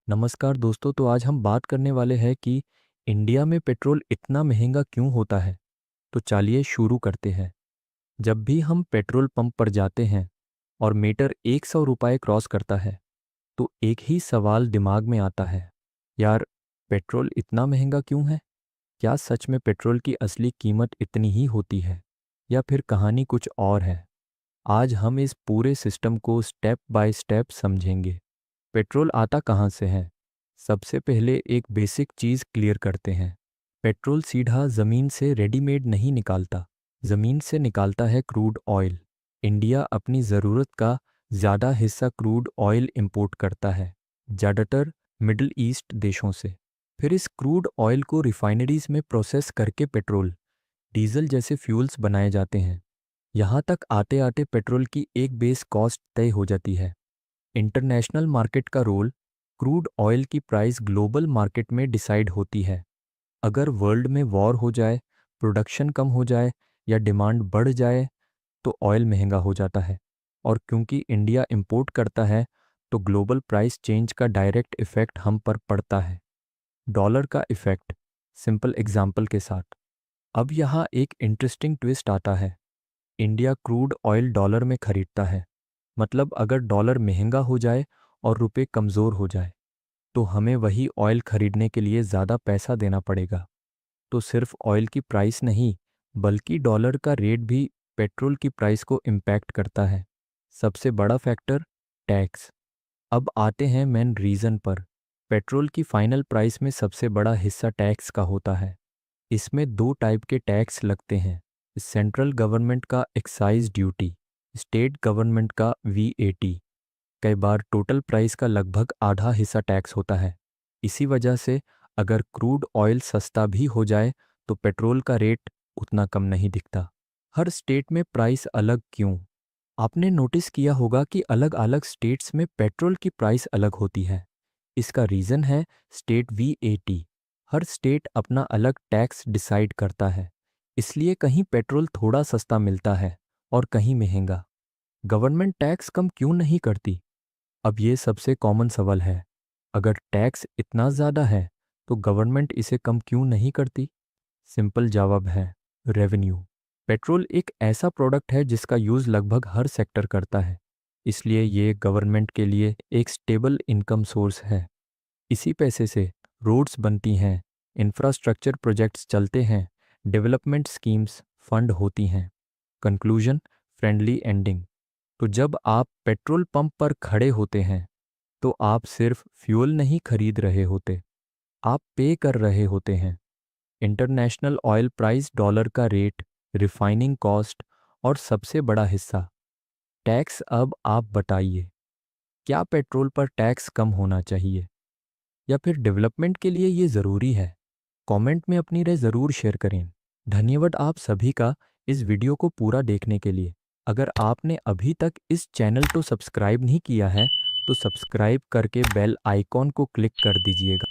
नमस्कार दोस्तों। तो आज हम बात करने वाले हैं कि इंडिया में पेट्रोल इतना महंगा क्यों होता है। तो चलिए शुरू करते हैं। जब भी हम पेट्रोल पंप पर जाते हैं और मीटर 100 रुपये क्रॉस करता है तो एक ही सवाल दिमाग में आता है, यार पेट्रोल इतना महंगा क्यों है। क्या सच में पेट्रोल की असली कीमत इतनी ही होती है या फिर कहानी कुछ और है। आज हम इस पूरे सिस्टम को स्टेप बाय स्टेप समझेंगे। पेट्रोल आता कहाँ से है? सबसे पहले एक बेसिक चीज़ क्लियर करते हैं। पेट्रोल सीधा ज़मीन से रेडीमेड नहीं निकालता, ज़मीन से निकालता है क्रूड ऑयल। इंडिया अपनी ज़रूरत का ज़्यादा हिस्सा क्रूड ऑयल इंपोर्ट करता है, ज़्यादातर मिडिल ईस्ट देशों से। फिर इस क्रूड ऑयल को रिफाइनरीज में प्रोसेस करके पेट्रोल, डीजल जैसे फ्यूल्स बनाए जाते हैं। यहाँ तक आते आते पेट्रोल की एक बेस कॉस्ट तय हो जाती है। इंटरनेशनल मार्केट का रोल, क्रूड ऑयल की प्राइस ग्लोबल मार्केट में डिसाइड होती है। अगर वर्ल्ड में वॉर हो जाए, प्रोडक्शन कम हो जाए या डिमांड बढ़ जाए तो ऑयल महंगा हो जाता है। और क्योंकि इंडिया इंपोर्ट करता है तो ग्लोबल प्राइस चेंज का डायरेक्ट इफेक्ट हम पर पड़ता है। डॉलर का इफेक्ट, सिंपल एग्जांपल के साथ। अब यहाँ एक इंटरेस्टिंग ट्विस्ट आता है। इंडिया क्रूड ऑयल डॉलर में खरीदता है, मतलब अगर डॉलर महंगा हो जाए और रुपए कमज़ोर हो जाए तो हमें वही ऑयल खरीदने के लिए ज़्यादा पैसा देना पड़ेगा। तो सिर्फ ऑयल की प्राइस नहीं, बल्कि डॉलर का रेट भी पेट्रोल की प्राइस को इम्पैक्ट करता है। सबसे बड़ा फैक्टर, टैक्स। अब आते हैं मेन रीज़न पर। पेट्रोल की फाइनल प्राइस में सबसे बड़ा हिस्सा टैक्स का होता है। इसमें दो टाइप के टैक्स लगते हैं, सेंट्रल गवर्नमेंट का एक्साइज ड्यूटी, स्टेट गवर्नमेंट का वीएटी। कई बार टोटल प्राइस का लगभग आधा हिस्सा टैक्स होता है। इसी वजह से अगर क्रूड ऑयल सस्ता भी हो जाए तो पेट्रोल का रेट उतना कम नहीं दिखता। हर स्टेट में प्राइस अलग क्यों? आपने नोटिस किया होगा कि अलग अलग स्टेट्स में पेट्रोल की प्राइस अलग होती है। इसका रीज़न है स्टेट वीएटी। हर स्टेट अपना अलग टैक्स डिसाइड करता है, इसलिए कहीं पेट्रोल थोड़ा सस्ता मिलता है और कहीं महंगा। गवर्नमेंट टैक्स कम क्यों नहीं करती? अब ये सबसे कॉमन सवाल है। अगर टैक्स इतना ज़्यादा है तो गवर्नमेंट इसे कम क्यों नहीं करती? सिंपल जवाब है, रेवेन्यू। पेट्रोल एक ऐसा प्रोडक्ट है जिसका यूज़ लगभग हर सेक्टर करता है, इसलिए ये गवर्नमेंट के लिए एक स्टेबल इनकम सोर्स है। इसी पैसे से रोड्स बनती हैं, इंफ्रास्ट्रक्चर प्रोजेक्ट्स चलते हैं, डेवलपमेंट स्कीम्स फंड होती हैं। Conclusion, friendly ending. तो जब आप पेट्रोल पंप पर खड़े होते हैं तो आप सिर्फ फ्यूल नहीं खरीद रहे होते, आप पे कर रहे होते हैं। इंटरनेशनल ऑयल प्राइस, डॉलर का रेट, रिफाइनिंग कॉस्ट और सबसे बड़ा हिस्सा टैक्स। अब आप बताइए, क्या पेट्रोल पर टैक्स कम होना चाहिए या फिर डेवलपमेंट के लिए ये ज़रूरी है? कमेंट में अपनी राय ज़रूर शेयर करें। धन्यवाद आप सभी का इस वीडियो को पूरा देखने के लिए। अगर आपने अभी तक इस चैनल को सब्सक्राइब नहीं किया है तो सब्सक्राइब करके बेल आइकॉन को क्लिक कर दीजिएगा।